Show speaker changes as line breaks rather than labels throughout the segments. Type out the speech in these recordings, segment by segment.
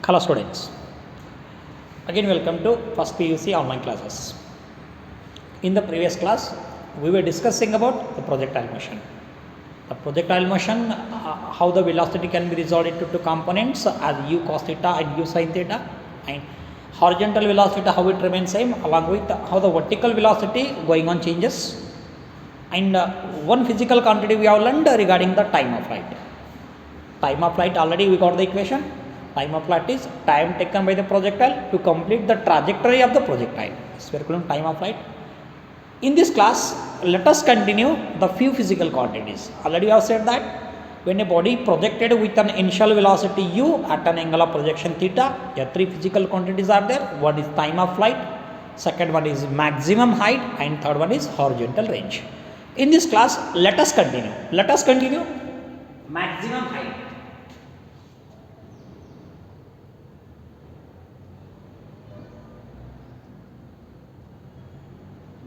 Hello students, again welcome to first PUC online classes. In the previous class, we were discussing about the projectile motion. The projectile motion, how the velocity can be resolved into two components as u cos theta and u sin theta, and horizontal velocity how it remains same, along with how the vertical velocity going on changes, and one physical quantity we have learned regarding the time of flight. Time of flight, already we got the equation. Time of flight is time taken by the projectile to complete the trajectory of the projectile. So we are calling time of flight. In this class, let us continue the few physical quantities. Already I have said that when a body projected with an initial velocity u at an angle of projection theta, there are three physical quantities are there. One is time of flight, second one is maximum height, and third one is horizontal range. In this class, let us continue. Let us continue maximum height.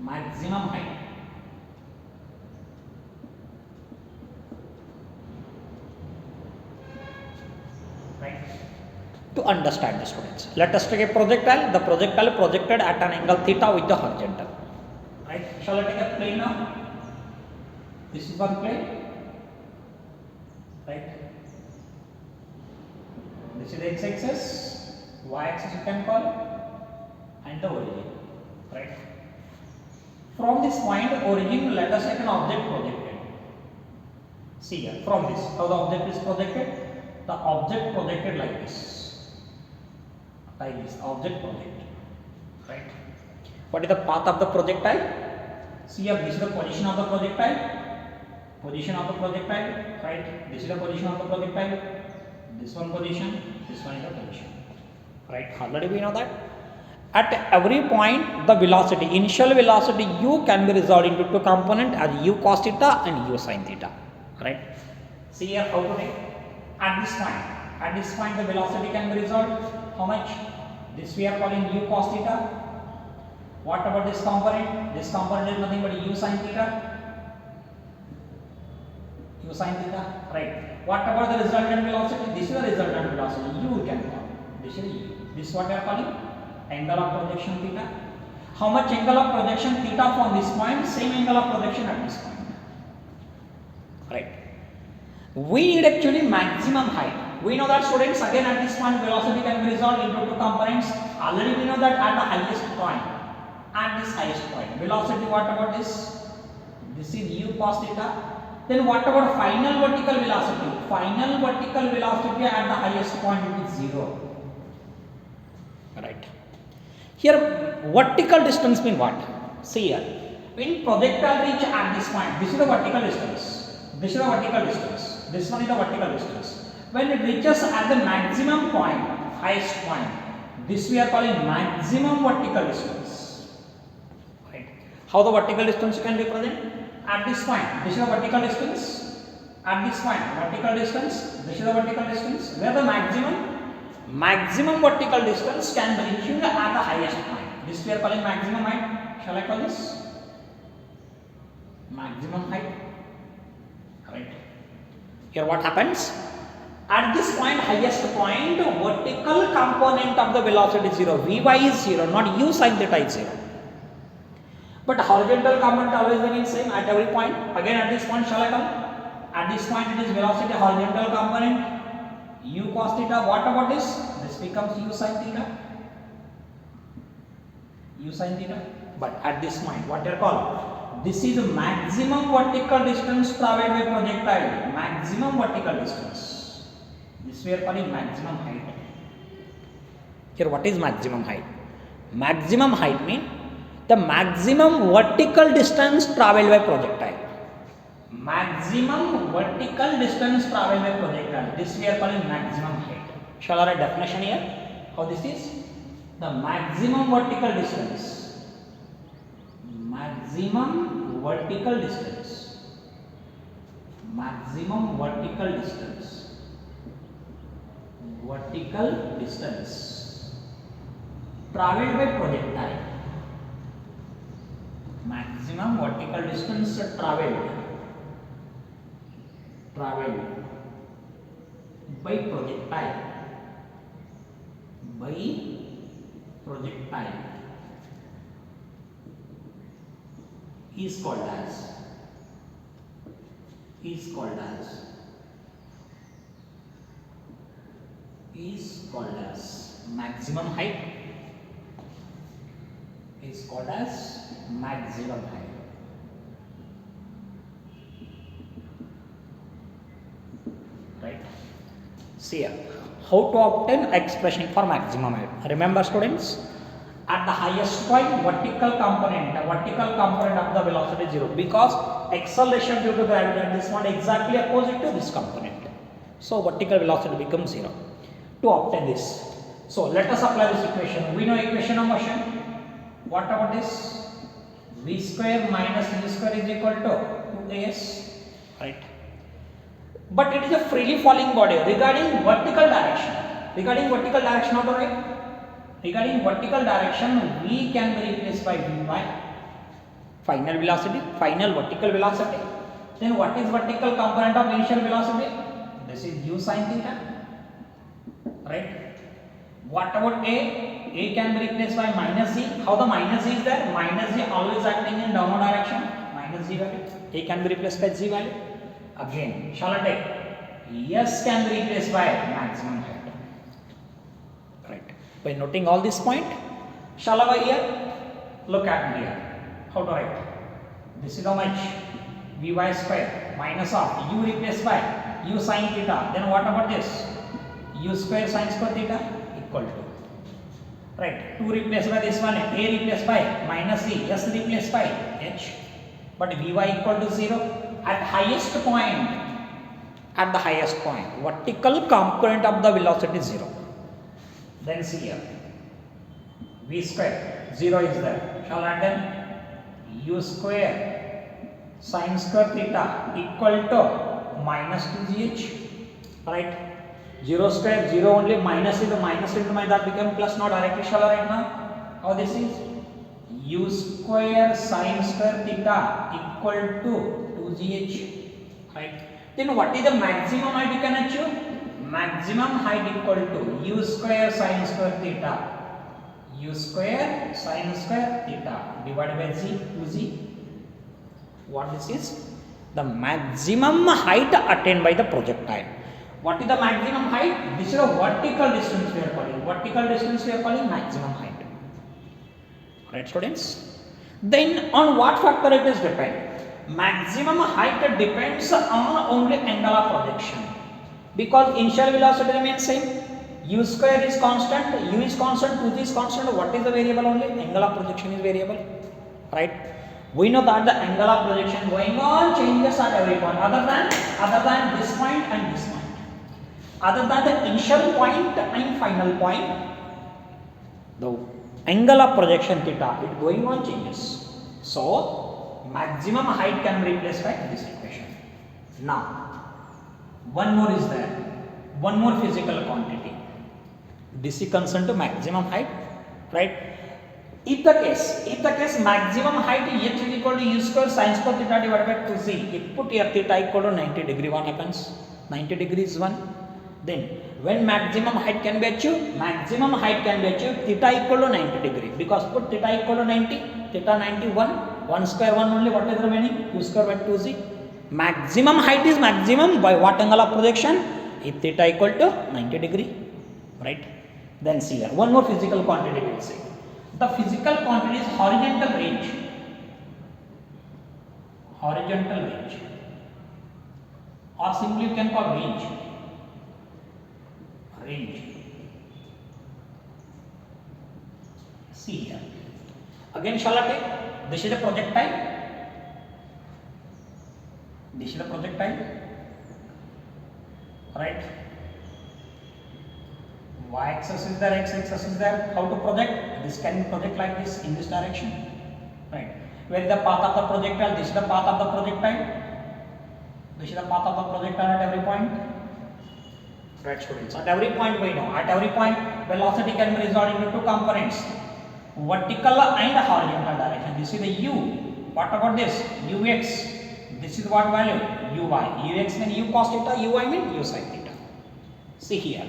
Maximum height. Right. To understand the students, let us take a projectile. The projectile projected at an angle theta with the horizontal. Right. Shall I take a plane now? This is one plane. Right. This is the x-axis, y-axis you can call, and the origin. Right. From this point origin, let us take an object projected. See here, from this, how the object is projected? The object projected like this, object projected, right? What is the path of the projectile? See here, this is the position of the projectile, right? This is the position of the projectile, this one position, this one is the position, right? Already we know that. At every point, the velocity, initial velocity u can be resolved into two components as u cos theta and u sin theta, right? See here how to take. At this point the velocity can be resolved. How much? This we are calling u cos theta. What about this component? This component is nothing but u sin theta. Right. What about the resultant velocity? This is the resultant velocity. U we can call. This is u. This is what we are calling angle of projection theta. How much angle of projection theta from this point? Same angle of projection at this point. Right. We need actually maximum height. We know that students, again at this point velocity can be resolved into two components. Already we know that at the highest point, at this highest point, velocity, what about this? This is u cos theta. Then what about final vertical velocity? Final vertical velocity at the highest point is 0. Right. Here vertical distance mean what? See here, when projectile reach at this point, this is the vertical distance, this is the vertical distance, this one is the vertical distance. When it reaches at the maximum point, highest point, this we are calling maximum vertical distance. Right. How the vertical distance can be present? At this point, this is the vertical distance. At this point, vertical distance, this is the vertical distance. Where the maximum vertical distance can be reached at the highest point. This we are calling maximum height. Shall I call this maximum height? Right. Here what happens? At this point, highest point, vertical component of the velocity is 0. Vy is 0, not u sin theta is 0. But horizontal component always remains same at every point. Again at this point, shall I come? At this point it is velocity horizontal component u cos theta. What about this? This becomes u sin theta. But at this point, what you are called? This is maximum vertical distance traveled by projectile. Maximum vertical distance. This we are calling maximum height. Here what is maximum height? Maximum height means the maximum vertical distance traveled by projectile. Maximum vertical distance traveled by projectile. This we are calling maximum height. Shall I write definition here? How this is? The maximum vertical distance. Maximum vertical distance. Maximum vertical distance. Vertical distance traveled by projectile. Maximum vertical distance traveled by projectile by projectile is called as maximum height, right? See here, how to obtain expression for maximum height. Remember students, at the highest point vertical component of the velocity is 0 because acceleration due to gravity at this point exactly opposite to this component, so vertical velocity becomes 0. To obtain this, so let us apply this equation. We know equation of motion. What about this? V square minus u square is equal to 2as, right? But it is a freely falling body. Regarding vertical direction, how to write? Regarding vertical direction, v can be replaced by v by final vertical velocity. Then what is vertical component of initial velocity? This is u sin theta, right? What about a can be replaced by minus z. How the minus z is there? Minus z always acting in downward direction, minus z value. A can be replaced by z value. Again, shall I take s can be replaced by maximum height, right? By noting all this point, shall I here? Look at here. How to write? This is how much? Vy square minus of u replaced by u sin theta. Then what about this? U square sin square theta equal to, right? 2 replaced by this one, a replaced by minus c, s replaced by h, but vy equal to 0. At the highest point, vertical component of the velocity is 0. Then see here, v square 0 is there. Shall I add them? U square sin square theta equal to minus 2gh, right? 0 square 0 only, minus into that become plus. Now directly shall I write now? How this is? U square sin square theta equal to 2gh, right? Then what is the maximum height you can achieve? Maximum height equal to u square sin square theta divided by z, 2z. What this is? The maximum height attained by the projectile. What is the maximum height? This is a vertical distance we are calling maximum height. Right, students? Then on what factor it is depend? Maximum height depends on only angle of projection, because initial velocity remains same. U square is constant, u is constant, 2g is constant. What is the variable? Only angle of projection is variable, right? We know that the angle of projection going on changes at every point, other than this point and this point. Other than the initial point and final point, the angle of projection theta, it going on changes. So maximum height can be replaced by this equation. Now one more is there, one more physical quantity. This is concerned to maximum height, right? If the case maximum height h is equal to u square sin square theta divided by 2z, if put here theta equal to 90 degree, what happens? 90 degrees 1. Then when maximum height can be achieved? Maximum height can be achieved theta equal to 90 degree, because put theta equal to 90, theta 91, 1 square 1 only, what is remaining? U square by 2z. Maximum height is maximum by what angle of projection? If theta equal to 90 degree, right? Then see here, one more physical quantity we will see. The physical quantity is horizontal range, or simply you can call range. See here, again shall I take? This is a projectile, right? Y axis is there, x axis is there. How to project? This can be project like this, in this direction, right? Where is the path of the projectile? This is the path of the projectile. At every point, right, students? At every point we know, velocity can be resolved into two components, vertical and horizontal direction. This is the u. What about this? Ux. This is what value? Uy. Ux means u cos theta, uy means u sin theta. See here,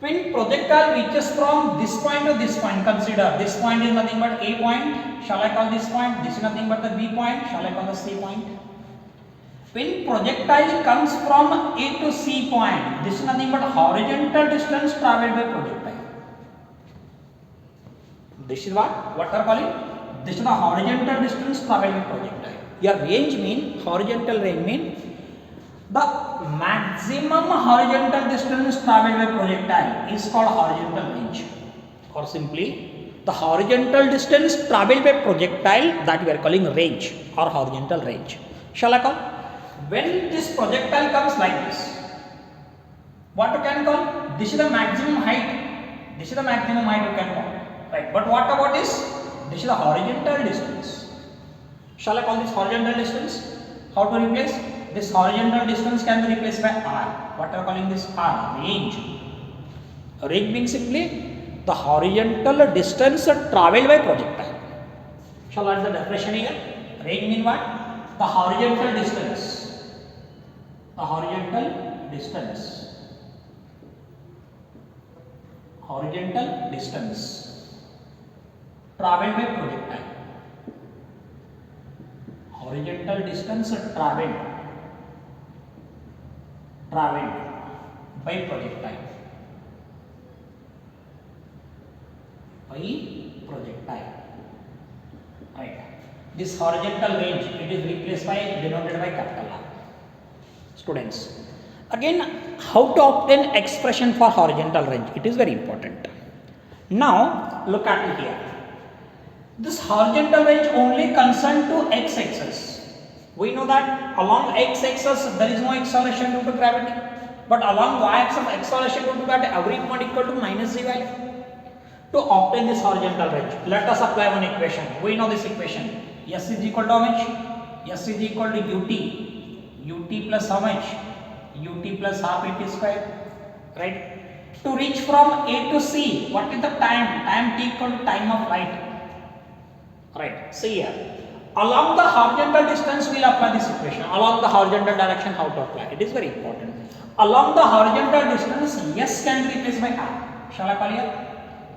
When projectile reaches from this point to this point, consider this point is nothing but A point. Shall I call this point? This is nothing but the B point. Shall I call the C point? When projectile comes from A to C point, this is nothing but horizontal distance traveled by projectile. This is what are calling? This is the horizontal distance traveled by projectile. Your range mean, horizontal range mean the maximum horizontal distance traveled by projectile is called horizontal range, or simply the horizontal distance traveled by projectile, that we are calling range or horizontal range. Shall I call? When this projectile comes like this, what you can call? This is the maximum height. This is the maximum height you can call, right? But what about this? This is the horizontal distance. Shall I call this horizontal distance? How to replace? This horizontal distance can be replaced by R. What are calling this? R, range. Range means simply the horizontal distance traveled by projectile. Shall I add the definition here? Range mean what? The horizontal distance. The horizontal distance. Horizontal distance traveled by projectile. Horizontal distance traveled by projectile. Right. This horizontal range, it is replaced by, denoted by capital R. Students, again, how to obtain expression for horizontal range? It is very important. Now look at it here. This horizontal range only concerned to x-axis. We know that along x-axis there is no acceleration due to gravity, but along y-axis acceleration due to gravity, every point equal to minus z value. To obtain this horizontal range, let us apply one equation. We know this equation. S is equal to how much? S is equal to ut. Ut plus how much? Ut plus half at square. Right? To reach from A to C, what is the time? Time t equal to time of light. Right? See here. Along the horizontal distance, we will apply this equation. Along the horizontal direction, how to apply? It is very important. Along the horizontal distance, S can be replaced by R. Shall I call here?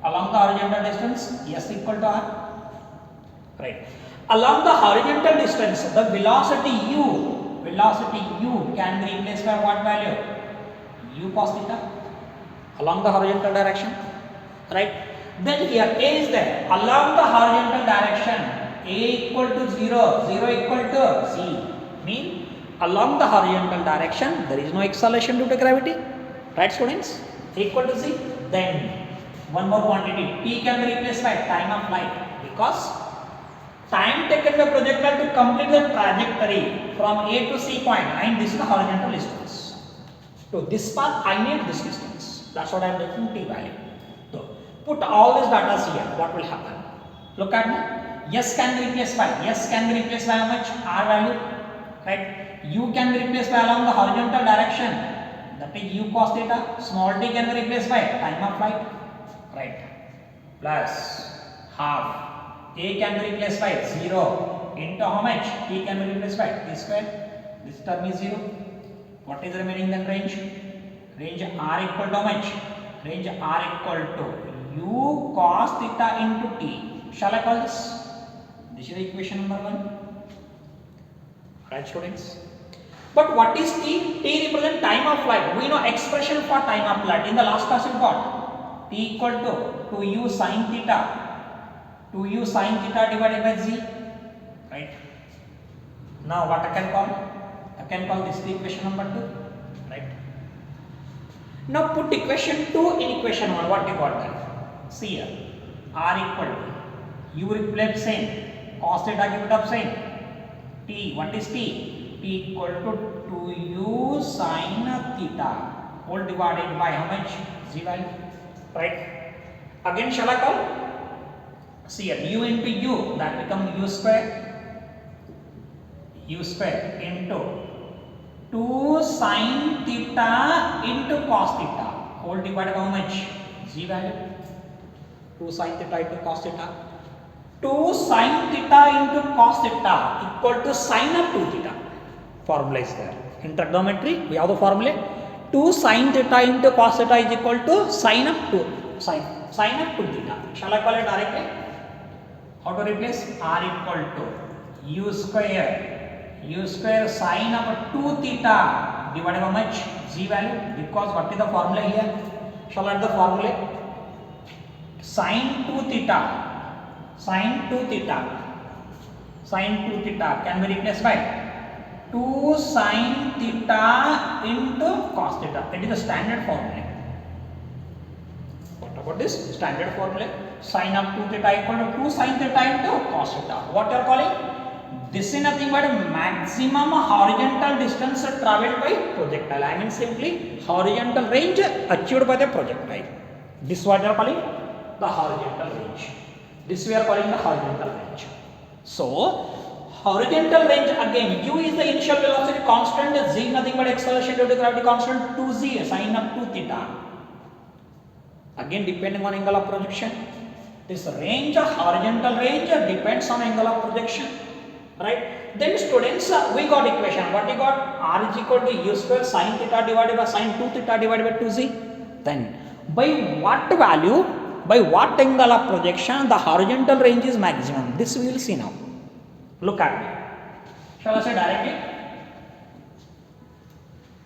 Along the horizontal distance, S equal to R. Right. Along the horizontal distance, the velocity U can be replaced by what value? U cos theta. Along the horizontal direction. Right. Then here A is there. Along the horizontal direction, A equal to 0, 0 equal to C. Mean along the horizontal direction, there is no acceleration due to gravity. Right, students? A equal to C. Then one more quantity, T can be replaced by time of light, because time taken by projectile to complete the trajectory from A to C point, and this is the horizontal distance. So this path I need this distance. That's what I am taking T value. So put all these data here. What will happen? Look at me. S can be replaced by how much? R value. Right? U can be replaced by along the horizontal direction. That is U cos theta. Small t can be replaced by time of flight. Right, plus half. A can be replaced by 0 into how much? T can be replaced by t square. This term is 0. What is remaining then? Range. Range R equal to how much? Range R equal to U cos theta into T. Shall I call this? This is the equation number 1. Right, students? But what is T? T represents time of flight. We know expression for time of flight. In the last class we got T equal to 2u sin theta, 2u sin theta divided by z. Right? Now what I can call? I can call this the equation number 2. Right? Now put equation 2 in equation 1. What you got then? See here. R equal to u replace same, cos theta give it up same. T, what is T? T equal to 2u sin theta whole divided by how much? Z value. Right? Again shall I call? See here, u into u, that become u square into 2 sin theta into cos theta whole divided by how much? Z value. 2 sin theta into cos theta. 2 sin theta into cos theta equal to sin of 2 theta. Formula is there. In trigonometry, we have the formula. 2 sin theta into cos theta is equal to sin of 2 theta. Shall I call it directly? How to replace? R equal to u square sin of 2 theta divided by much g value, because what is the formula here? Shall I add the formula? Sin 2 theta can be replaced by 2 sin theta into cos theta. It is the standard formula. What about this standard formula? Sin of 2 theta equal to 2 sin theta into cos theta. What you are calling? This is nothing but maximum horizontal distance traveled by projectile. I mean simply horizontal range achieved by the projectile. This is what you are calling the horizontal range. This we are calling the horizontal range. So horizontal range, again u is the initial velocity constant, z nothing but acceleration due to gravity constant 2z sin of 2 theta. Again depending on angle of projection. This range, horizontal range, depends on angle of projection, right? Then students, we got equation. What we got? R is equal to u square sin theta divided by sin 2 theta divided by 2z. Then by what value, by what angle of projection the horizontal range is maximum? This we will see now. Look at me. Shall I say directly?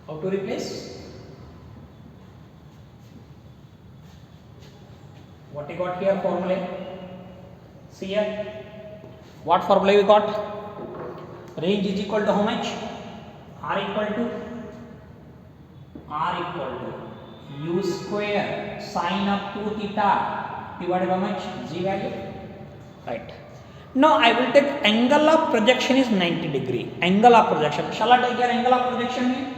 How to replace? What we got here formula? See here. What formula we got? Range is equal to how much? R equal to u square sin of 2 theta divided by how much? G value. Right. Now I will take angle of projection is 90 degree. Angle of projection. Shall I take here angle of projection here?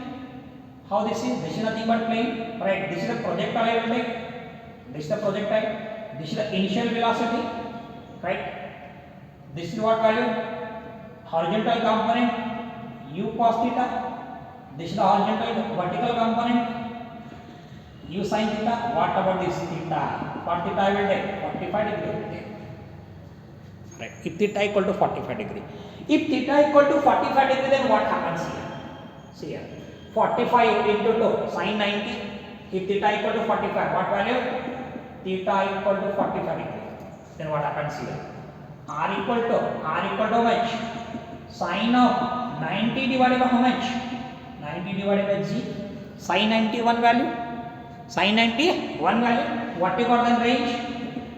How this is? This is nothing but plane. Right. This is the projectile I will take. This is the projectile. This is the initial velocity. Right. This is what value? Horizontal component u cos theta. This is the horizontal vertical component u sin theta. What about this theta? What theta I will take? 45 degree. Right. If theta equal to 45 degree. If theta equal to 45 degree, then what happens here? See here. 45 into 2 sin 90. If theta equal to 45, what value? Theta equal to 45 degree. Then what happens here? R equal to how much? Sin of 90 divided by how much? 90 divided by g. Sin 91 value. Sin 91 value. What you got then range?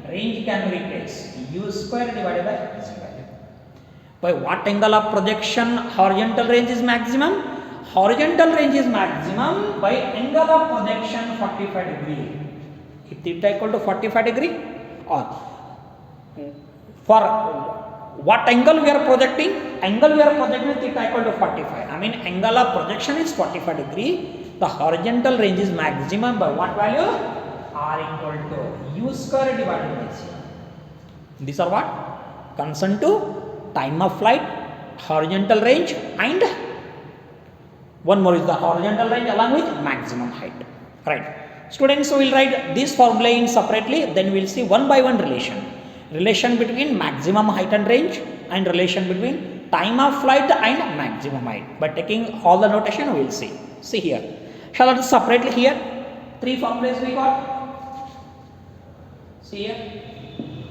Range can be replaced. U square divided by z value. By what angle of projection horizontal range is maximum? Horizontal range is maximum by angle of projection 45 degree. If theta equal to 45 degree, or for what angle we are projecting? Angle we are projecting theta equal to 45. I mean angle of projection is 45 degree. The horizontal range is maximum by what value? R equal to u square divided by z. These are what? Concerned to time of flight, horizontal range, and one more is the horizontal range along with maximum height. Right. Students, we will write this formula in separately, then we will see one by one relation. Relation between maximum height and range, and relation between time of flight and maximum height. By taking all the notation, we will see. See here. Shall I do separately here? Three formulas we got. See here.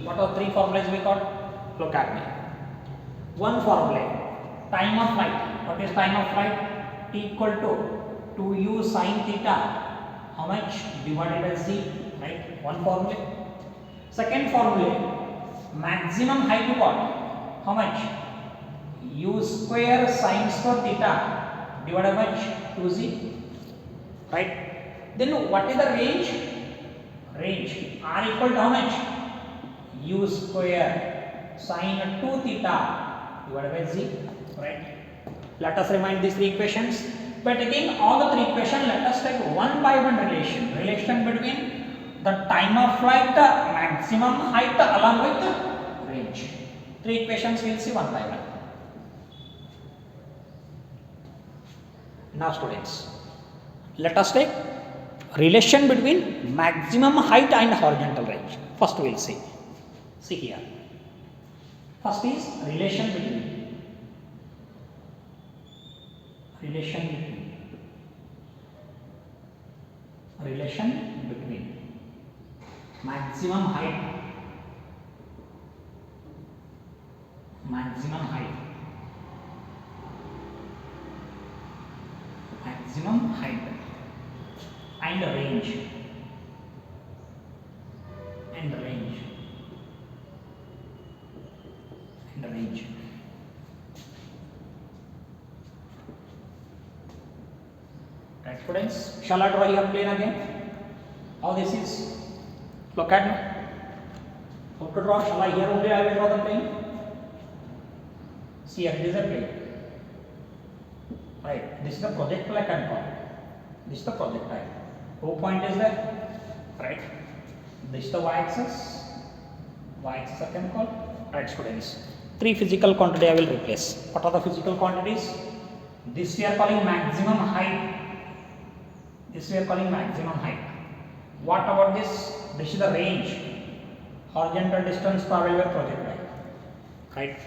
What are three formulas we got? Look at me. One formula, time of flight. What is time of flight? T equal to 2u sin theta. How much? Divided by z. Right? One formula. Second formula, maximum height you got. How much? U square sin square theta divided by 2z. Right? Then what is the range? Range. R equal to how much? U square sin 2 theta divided by z. Right? Let us remind these three equations. By taking all the three equations, let us take one by one relation. Relation between the time of flight, maximum height along with the range. Three equations we will see one by one. Now students, let us take relation between maximum height and horizontal range. First we will see. See here. First is relation between relation between maximum height maximum height and range right students, shall I draw here plane again? How this is, look at me. How to draw? Shall I here only I will draw the plane? See here, this is a plane, right? This is the projectile I can call. This is the projectile. O point is there, right? This is the y-axis I can call, right students? Three physical quantity I will replace. What are the physical quantities? This we are calling maximum height. What about this? This is the range, horizontal distance traveled by projectile, right?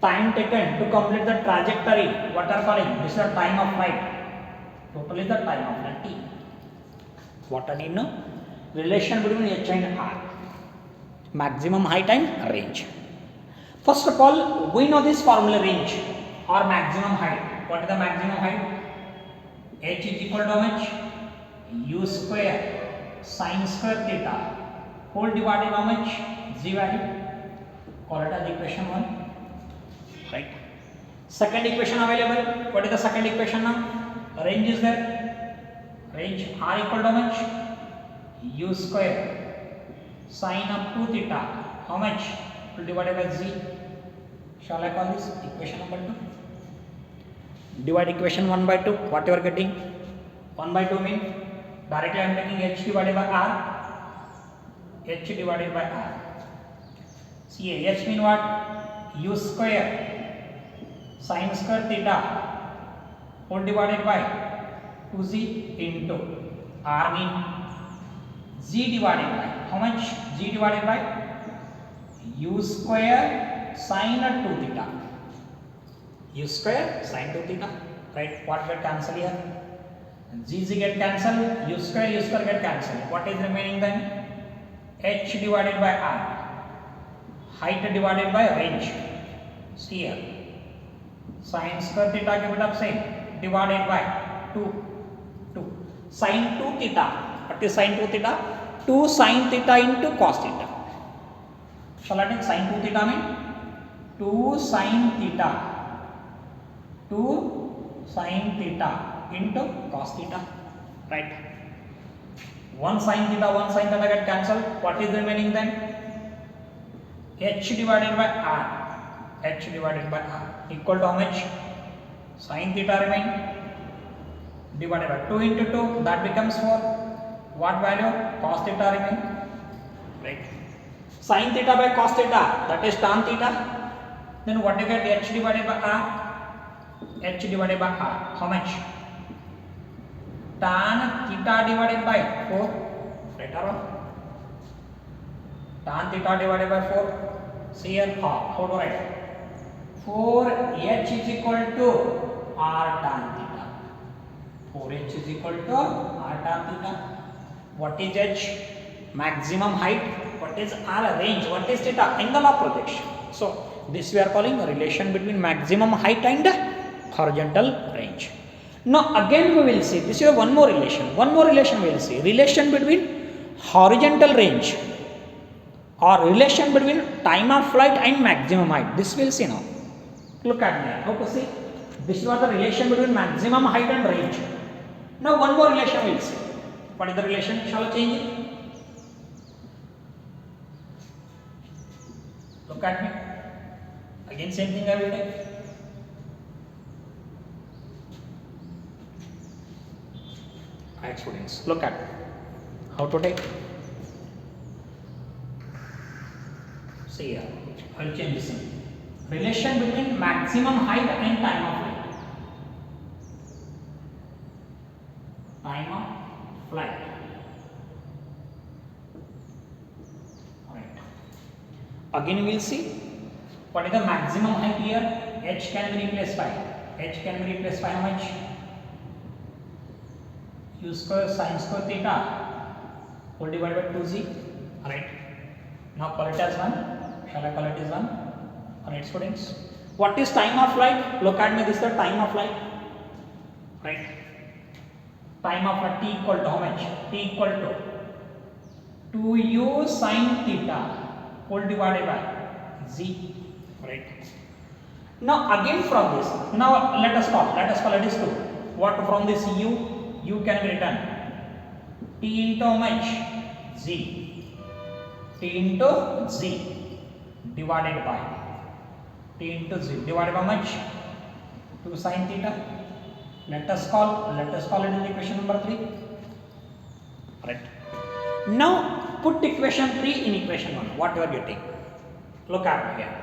Time taken to complete the trajectory, what are calling? This is the time of flight. Total is the time of flight t. What I need now? Relation between h and r, maximum height and range. First of all, we know this formula, range or maximum height. What is the maximum height? H is equal to how much? U square sin square theta whole divided by how much? Z value. Call it as equation 1, right? Second equation available. What is the second equation now? Range is there. Range r equal to how much? U square sin of 2 theta, how much? Divided by Z. Shall I call this equation number 2? Divide equation 1 by 2. What you are getting? 1 by 2 means directly I am taking h divided by r. H divided by r. See, h mean what? U square sin square theta whole divided by 2z into r mean z divided by how much? Z divided by u square sin 2 theta. U square sin 2 theta, right? What get cancel here? Z get cancelled, u square get cancelled. What is remaining then? H divided by r, height divided by range. See here, sin square theta keep it up same, divided by 2 sin 2 theta. What is sin 2 theta? 2 sin theta into cos theta. Shall I take sin 2 theta mean? 2 sin theta into cos theta, right? 1 sin theta get cancelled. What is remaining then? H divided by r equal to how much? Sin theta remain divided by 2 into 2, that becomes 4. What value? Cos theta remain, right? Sin theta by cos theta, that is tan theta. Then what you get? H divided by r. How much? Tan theta divided by 4, right or wrong? Tan theta divided by 4. See here, how to write? 4h is equal to r tan theta. 4h is equal to r tan theta. What is h? Maximum height. What is r? Range. What is theta? Angle of projection. So this we are calling a relation between maximum height and horizontal range. Now again we will see, this is one more relation we will see, relation between horizontal range or relation between time of flight and maximum height. This we will see now. Look at me, how to see? This was the relation between maximum height and range. Now one more relation we will see. What is the relation? Shall I change it? Look at me. Again same thing I will take. Right students, look at how to take. See here, I will change this thing. Relation between maximum height and time of flight. Alright. Again we will see what is the maximum height here. H can be replaced by how much? U u square sin square theta whole divided by 2z, right? Now call it as 1. Shall I call it as 1? Alright students. What is time of flight? Look at me, this is the time of flight, right? Time of flight t equal to how much? T equal to 2u sin theta whole divided by z, right? Now again from this, now let us call it is 2. What from this u can be written t into how much? Z, t into z divided by t into z divided by how much? 2 sin theta. Let us call it as equation number 3, right? Now put equation 3 in equation 1. What you are getting? Look at here.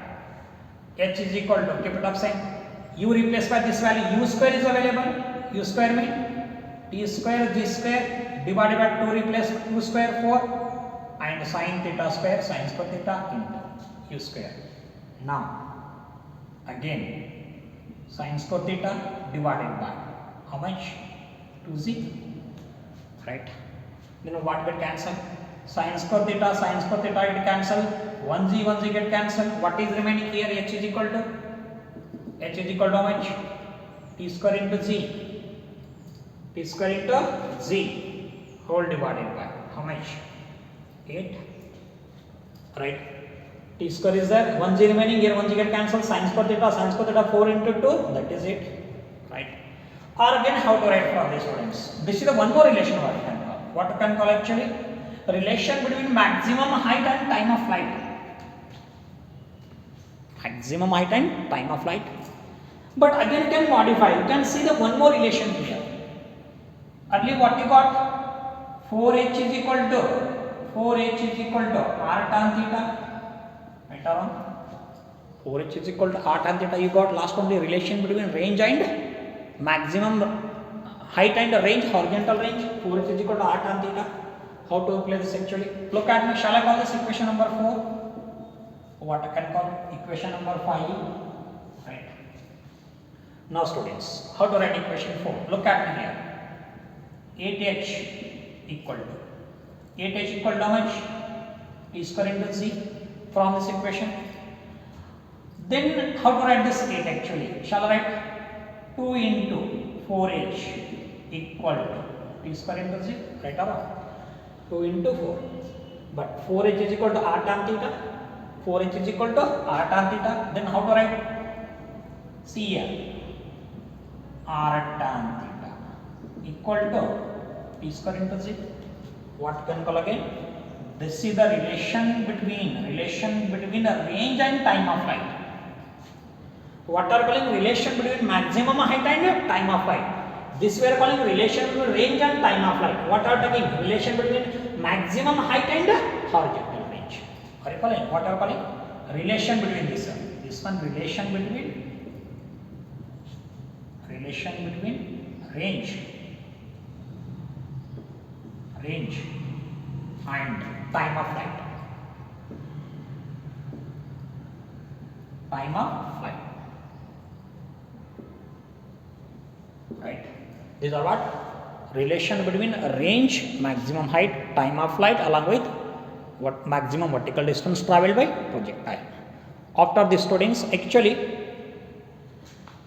H is equal to, keep it up sign, u replaced by this value, u square is available. U square mean t square g square divided by 2 replace 2 square 4 and sin theta square theta into u square. Now again sin square theta divided by how much? 2z, right? Then what get cancel? Sin square theta it cancel. 1z get cancel. What is remaining here? H is equal to how much? T square into z, whole divided by how much? 8, right? T square is there, 1z remaining, here 1z get cancelled. Sin square theta 4 into 2, that is it, right? Or again how to write for these students? This is the one more relation what you can call. What you can call actually? Relation between maximum height and time of flight. Maximum height and time of flight. But again you can modify. You can see the one more relation here. Earlier what you got? 4h is equal to r tan theta. Right or wrong? 4h is equal to r tan theta. You got last one, the relation between range and maximum height and range, horizontal range. 4h is equal to r tan theta. How to apply this actually? Look at me. Shall I call this equation number 4? What I can call equation number 5, right? Now students, how to write equation 4? Look at me here. 8h equal to how much? T square into z from this equation. Then how to write this 8 actually? Shall I write 2 into 4h equal to T square into z, right or wrong? 2 into 4, but 4h is equal to r tan theta. 4h is equal to r tan theta. Then how to write? See here, r tan theta equal to T square into z. What can call again? This is the relation between a range and time of flight. What are calling relation between maximum height and time of flight? This we are calling relation between range and time of flight. What are talking? Relation between maximum height and horizontal range. What are calling? Relation between this one. Relation between range and time of flight. Right? These are what? Relation between range, maximum height, time of flight, along with what maximum vertical distance traveled by projectile. After this students, actually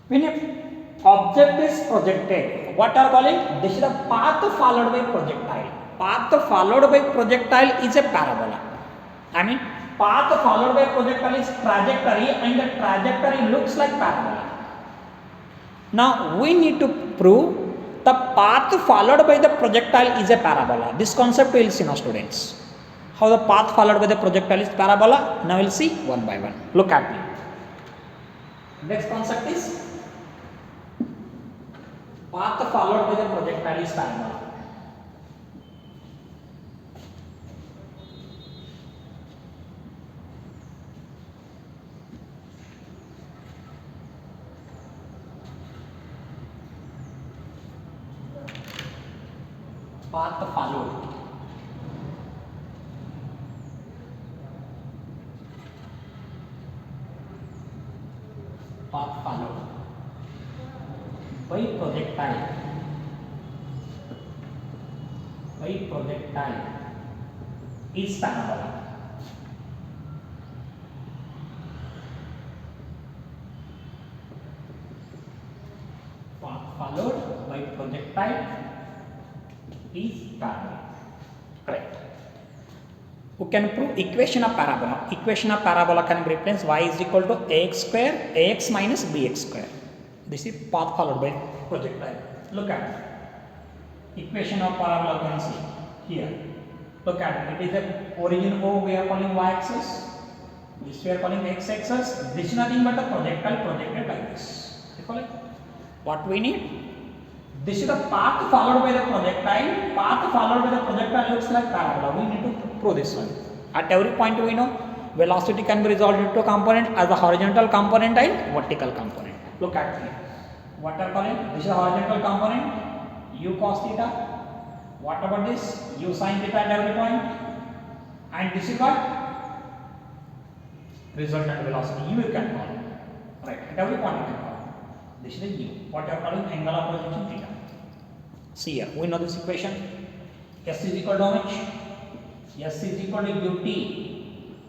when an object is projected, what are calling? This is the path followed by projectile. Path followed by projectile is a parabola. Path followed by projectile is trajectory, and the trajectory looks like parabola. Now we need to prove the path followed by the projectile is a parabola. This concept we will see now students. How the path followed by the projectile is parabola. Now we will see one by one. Look at me. Next concept is path followed by the projectile is parabola. Path followed by projectile by projectile is parabola. Followed by projectile is parabola. Correct. We can prove equation of parabola. Equation of parabola can be replaced y is equal to ax square ax minus bx square. This is path followed by projectile. Look at it. Equation of parabola you can see here. Look at it. It is the origin O we are calling y axis. This we are calling x axis. This is nothing but a projectile projected like this. You follow? What we need? This is the path followed by the projectile. Path followed by the projectile looks like parabola. We need to prove this one. At every point we know velocity can be resolved into a component as a horizontal component and vertical component. Look at here. What are calling? This is a horizontal component. U cos theta. What about this? U sin theta at every point. And this is what? Resultant velocity. U you can call. Right. At every point you can call. This is the U. What you are calling? Angle of projection theta. See here. We know this equation. S is equal to how much? S is equal to ut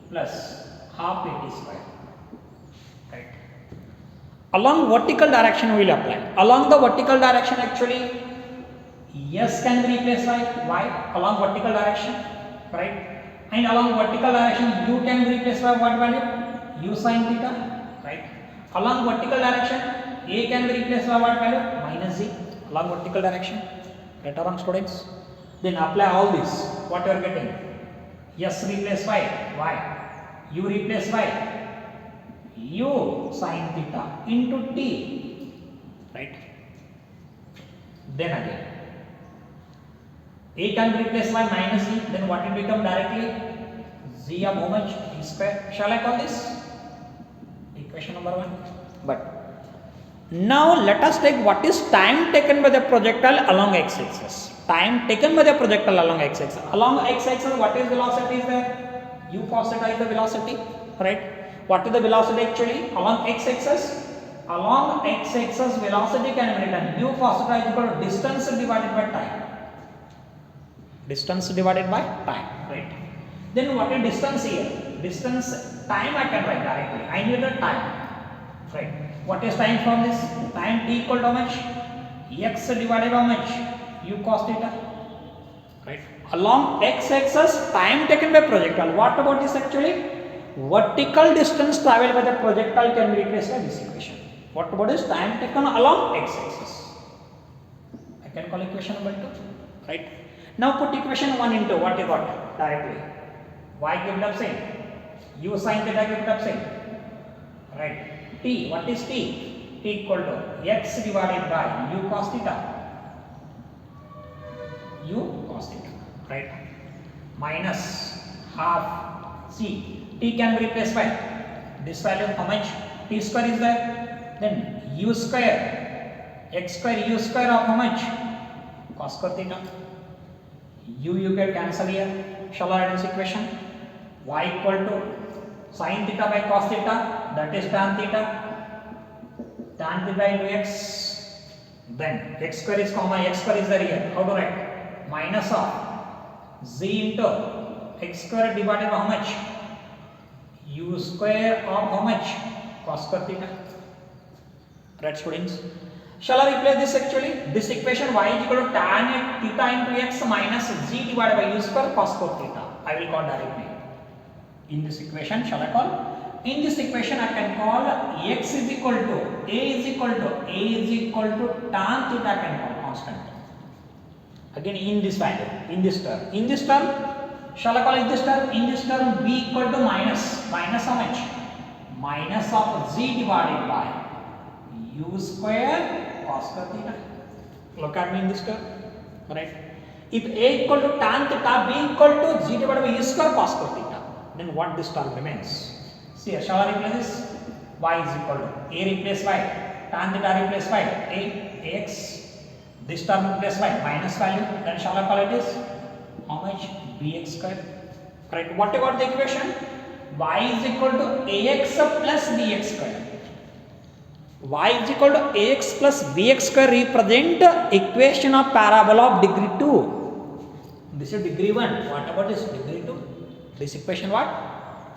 plus half at square. Right. Along vertical direction we will apply. Along the vertical direction actually S can be replaced by y along vertical direction, right? And along vertical direction U can be replaced by what value? U sin theta, right? Along vertical direction A can be replaced by what value? Minus Z along vertical direction. Right or wrong, students? Then apply all this. What you are getting? S replaced by y, U replaced by U sin theta into T, right? Then again A can be replaced by minus Z, then what will become directly? Z of how much? T square. Shall I call this? Equation number 1. But now let us take what is time taken by the projectile along x-axis. Time taken by the projectile along x-axis. Along x-axis, what is velocity is there? U cos theta is the velocity, right? What is the velocity actually? Along x-axis? Along x-axis, velocity can be written U cos theta is equal to distance divided by time. Distance divided by time, right? Then what is distance here? Distance, time I can write directly. I need the time, right? What is time from this? Time t equal to how much? X divided by how much? U cos theta, right? Along x-axis, time taken by projectile. What about this actually? Vertical distance traveled by the projectile can be replaced by this equation. What about this? Time taken along x-axis. I can call equation number 2, right? Now put equation 1 into what you got directly. Y given up same. U sin theta given up same. Right. T. What is T? T equal to x divided by U cos theta. U cos theta. Right. Minus half C. T can be replaced by this value how much? T square is there. Then U square. X square U square of how much? Cos square theta. U get cancel here. Shall I write this equation? Y equal to sin theta by cos theta, that is tan theta. Tan theta into x. Then x square is common. X square is there here. How to write? Minus of z into x square divided by how much? U square of how much? Cos square theta. Right, students? Shall I replace this actually? This equation y is equal to tan theta into x minus z divided by u square cos square theta. I will call directly. In this equation, shall I call? In this equation, I can call x is equal to a is equal to tan theta. I can call constant. Again, in this value, in this term, shall I call it this term? In this term, b equal to minus how much? Minus of z divided by u square cos square theta. Look at me in this term, right? If a equal to tan theta, b equal to z divided by u square cos square theta, then what this term remains? See here, shall I replace this? Y is equal to a replaced by tan theta replaced by ax. This term replaced by minus value. Then shall I call it this? How much? Bx square. Correct. What about the equation? Y is equal to ax plus bx square. Y is equal to ax plus bx square represent equation of parabola of degree 2. This is degree 1. What about this degree 2? This equation what?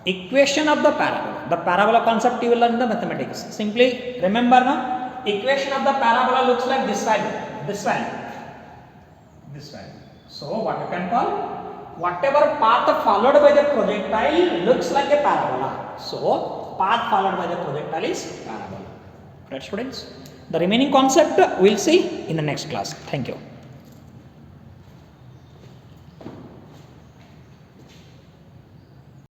Equation of the parabola. The parabola concept you will learn in the mathematics. Simply remember now, equation of the parabola looks like this value, this value, this value. So what you can call, whatever path followed by the projectile looks like a parabola. So path followed by the projectile is parabola. Right, students? The remaining concept we'll see in the next class. Thank you.